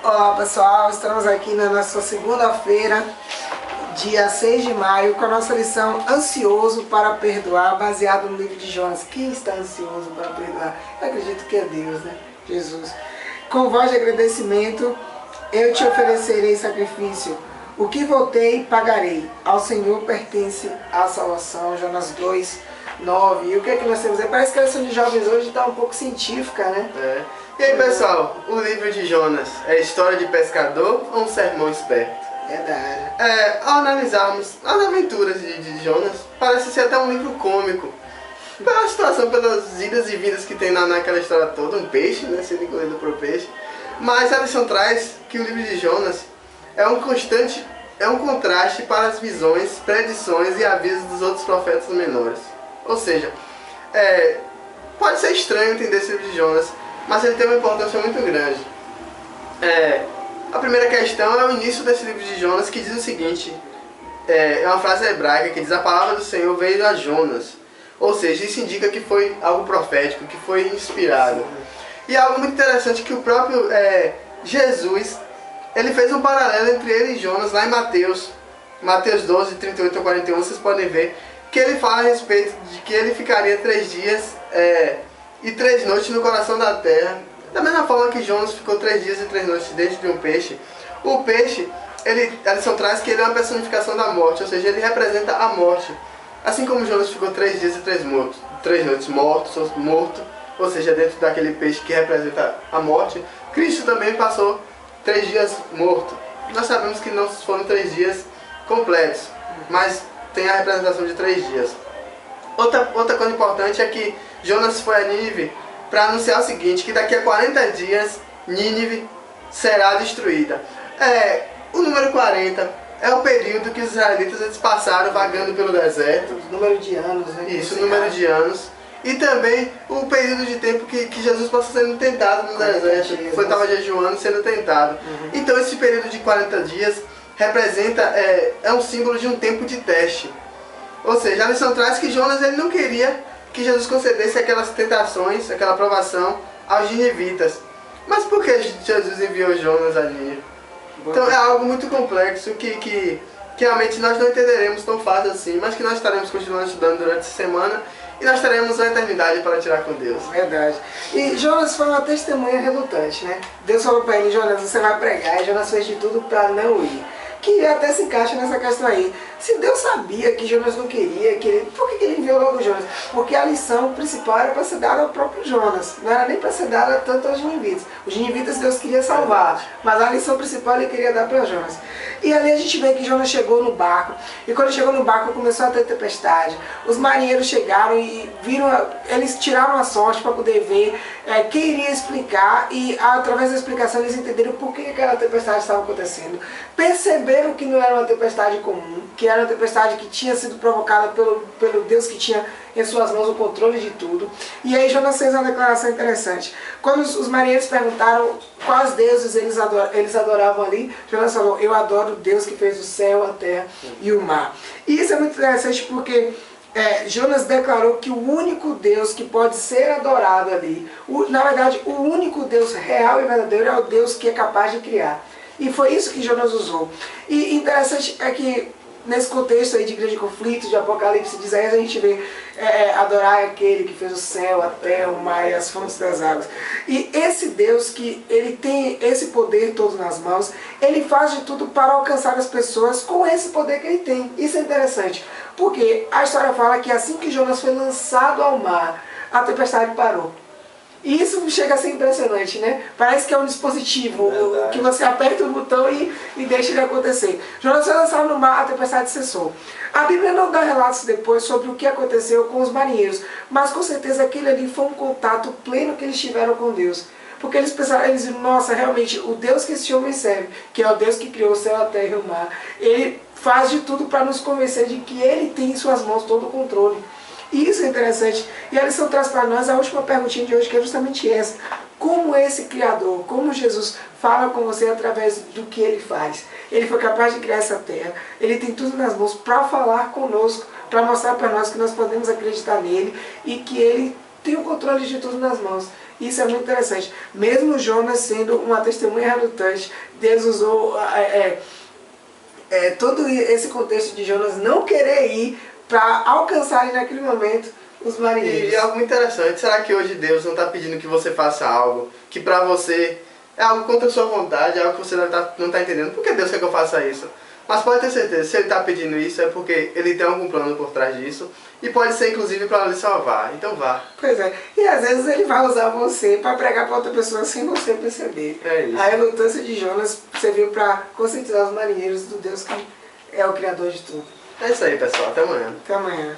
Olá pessoal, estamos aqui na nossa segunda-feira, dia 6 de maio, com a nossa lição Ansioso para Perdoar, baseado no livro de Jonas. Quem está ansioso para perdoar? Eu acredito que é Deus, né? Jesus. Com voz de agradecimento, eu te oferecerei sacrifício. O que voltei, pagarei. Ao Senhor pertence a salvação. Jonas 2, 9. E o que é que nós temos aí? Parece que a lição de jovens hoje está um pouco científica, né? E aí pessoal, o livro de Jonas é história de pescador ou um sermão esperto? Verdade. Ao analisarmos as aventuras de Jonas, parece ser até um livro cômico. Pela situação, pelas idas e vindas que tem naquela história toda, um peixe, né, sendo incluído pro peixe. Mas a lição traz que o livro de Jonas é um contraste para as visões, predições e avisos dos outros profetas menores. Ou seja, pode ser estranho entender esse livro de Jonas, mas ele tem uma importância muito grande. A primeira questão é o início desse livro de Jonas, que diz o seguinte, é uma frase hebraica que diz: a palavra do Senhor veio a Jonas. Ou seja, isso indica que foi algo profético, que foi inspirado. E algo muito interessante que o próprio Jesus, ele fez um paralelo entre ele e Jonas lá em Mateus 12, 38 a 41, vocês podem ver, que ele fala a respeito de que ele ficaria 3 dias e 3 noites no coração da terra. Da mesma forma que Jonas ficou 3 dias e 3 noites dentro de um peixe, o peixe, a lição traz que ele é uma personificação da morte, ou seja, ele representa a morte. Assim como Jonas ficou 3 dias e 3 noites morto, ou seja, dentro daquele peixe que representa a morte, Cristo também passou 3 dias morto. Nós sabemos que não foram 3 dias completos, mas tem a representação de 3 dias. Outra coisa importante é que Jonas foi a Nínive para anunciar o seguinte, que daqui a 40 dias Nínive será destruída. O número 40 é o período que os israelitas eles passaram vagando pelo deserto. O número de anos, né? Isso, o número de anos. E também o período de tempo que Jesus passou sendo tentado no deserto. Estava jejuando, sendo tentado. Então esse período de 40 dias representa, é um símbolo de um tempo de teste. Ou seja, a lição traz que Jonas ele não queria que Jesus concedesse aquelas tentações, aquela provação aos ninivitas. Mas por que Jesus enviou Jonas a Nínive? Então é algo muito complexo que realmente nós não entenderemos tão fácil assim, mas que nós estaremos continuando estudando durante essa semana e nós teremos a eternidade para tirar com Deus. Verdade. E Jonas foi uma testemunha relutante, né? Deus falou para ele: Jonas, você vai pregar, e Jonas fez de tudo para não ir. Que até se encaixa nessa questão aí. Se Deus sabia que Jonas não queria, por que ele enviou logo Jonas? Porque a lição principal era para ser dada ao próprio Jonas, não era nem para ser dada tanto aos ninivitas. Os ninivitas Deus queria salvar, mas a lição principal ele queria dar para Jonas. E ali a gente vê que Jonas chegou no barco, e quando chegou no barco começou a ter tempestade. Os marinheiros chegaram e viram, eles tiraram a sorte para poder ver quem iria explicar, e através da explicação eles entenderam por que aquela tempestade estava acontecendo. Perceberam que não era uma tempestade comum, que era uma tempestade que tinha sido provocada pelo Deus que tinha em suas mãos o controle de tudo. E aí Jonas fez uma declaração interessante. Quando os marinheiros perguntaram quais deuses eles adoravam ali, Jonas falou: eu adoro o Deus que fez o céu, a terra e o mar. E isso é muito interessante porque Jonas declarou que o único Deus que pode ser adorado ali, na verdade o único Deus real e verdadeiro é o Deus que é capaz de criar. E foi isso que Jonas usou. E interessante é que nesse contexto aí de grande conflito, de Apocalipse, de Isaías, a gente vê adorar aquele que fez o céu, a terra, o mar e as fontes das águas. E esse Deus que ele tem esse poder todo nas mãos, ele faz de tudo para alcançar as pessoas com esse poder que ele tem. Isso é interessante, porque a história fala que assim que Jonas foi lançado ao mar, a tempestade parou. E isso chega a ser impressionante, né? Parece que é um dispositivo que você aperta o botão e deixa ele acontecer. Jonas foi lançado no mar, a tempestade cessou. A Bíblia não dá relatos depois sobre o que aconteceu com os marinheiros, mas com certeza aquele ali foi um contato pleno que eles tiveram com Deus. Porque eles pensaram, eles viram: nossa, realmente, o Deus que esse homem serve, que é o Deus que criou o céu, a terra e o mar, ele faz de tudo para nos convencer de que ele tem em suas mãos todo o controle. E isso é interessante. E a lição traz para nós a última perguntinha de hoje, que é justamente essa: como esse Criador, como Jesus fala com você através do que ele faz? Ele foi capaz de criar essa terra, ele tem tudo nas mãos para falar conosco, para mostrar para nós que nós podemos acreditar nele e que ele tem o controle de tudo nas mãos. Isso é muito interessante. Mesmo Jonas sendo uma testemunha relutante, Deus usou todo esse contexto de Jonas não querer ir para alcançarem naquele momento os marinheiros. E algo muito interessante, será que hoje Deus não está pedindo que você faça algo que pra você é algo contra a sua vontade, é algo que você não está entendendo? Por que Deus quer que eu faça isso? Mas pode ter certeza, se Ele está pedindo isso é porque Ele tem algum plano por trás disso e pode ser inclusive para lhe salvar, então vá. Pois é, e às vezes Ele vai usar você para pregar para outra pessoa sem você perceber. É isso. A relutância de Jonas serviu para conscientizar os marinheiros do Deus que é o Criador de tudo. É isso aí, pessoal, até amanhã. Até amanhã.